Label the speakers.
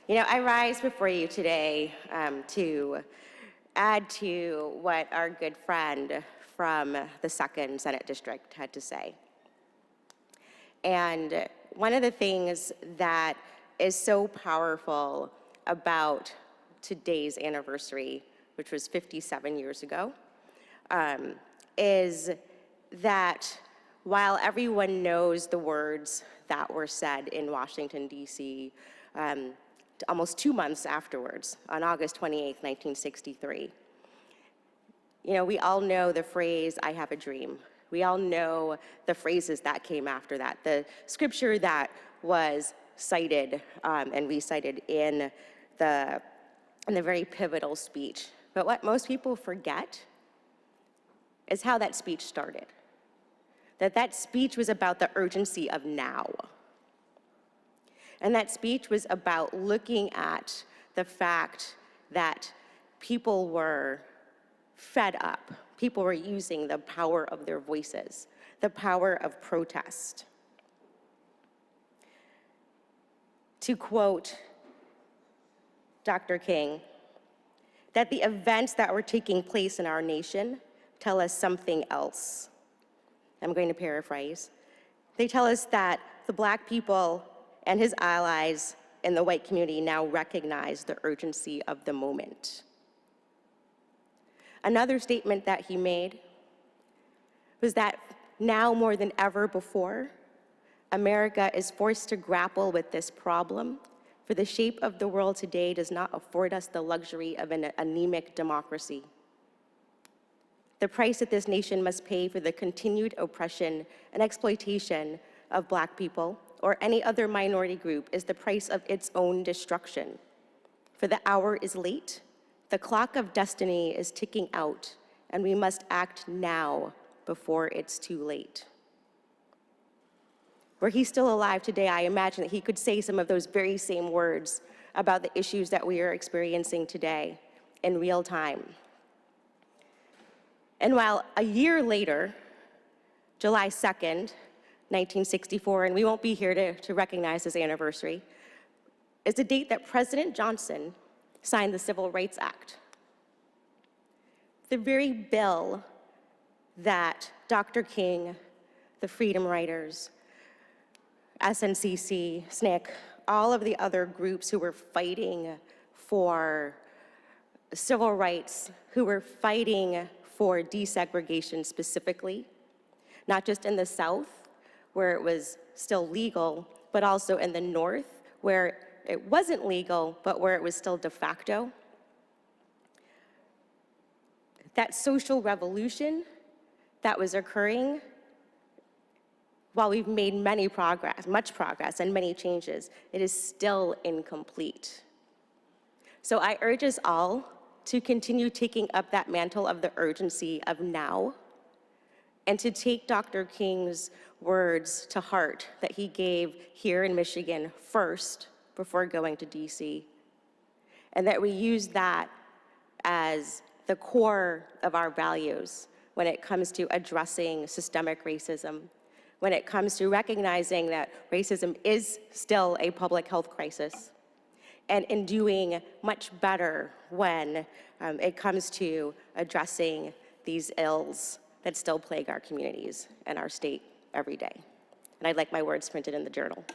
Speaker 1: I rise before you today to add to what our good friend from the 2nd Senate District had to say. And one of the things that is so powerful about today's anniversary, which was 57 years ago, is that while everyone knows the words that were said in Washington, D.C., almost 2 months afterwards, on August 28th, 1963, we all know the phrase, "I have a dream." We all know the phrases that came after that, the scripture that was cited and recited in the very pivotal speech. But what most people forget is how that speech started. That speech was about the urgency of now. And that speech was about looking at the fact that people were fed up. People were using the power of their voices, the power of protest. To quote Dr. King, that the events that were taking place in our nation tell us something else. I'm going to paraphrase. They tell us that the Black people and his allies in the white community now recognize the urgency of the moment. Another statement that he made was that now more than ever before, America is forced to grapple with this problem, for the shape of the world today does not afford us the luxury of an anemic democracy. The price that this nation must pay for the continued oppression and exploitation of Black people or any other minority group is the price of its own destruction. For the hour is late, the clock of destiny is ticking out, and we must act now before it's too late. Were he still alive today, I imagine that he could say some of those very same words about the issues that we are experiencing today in real time. And while a year later, July 2nd, 1964, and we won't be here to recognize this anniversary, is the date that President Johnson signed the Civil Rights Act. The very bill that Dr. King, the Freedom Riders, SNCC, SNCC, all of the other groups who were fighting for civil rights, who were fighting for desegregation specifically, not just in the South, where it was still legal, but also in the North, where it wasn't legal, but where it was still de facto. That social revolution that was occurring, while we've made much progress and many changes, it is still incomplete. So I urge us all to continue taking up that mantle of the urgency of now, and to take Dr. King's words to heart that he gave here in Michigan first before going to DC, and that we use that as the core of our values when it comes to addressing systemic racism, when it comes to recognizing that racism is still a public health crisis, and in doing much better when it comes to addressing these ills that still plague our communities and our state every day. And I'd like my words printed in the journal.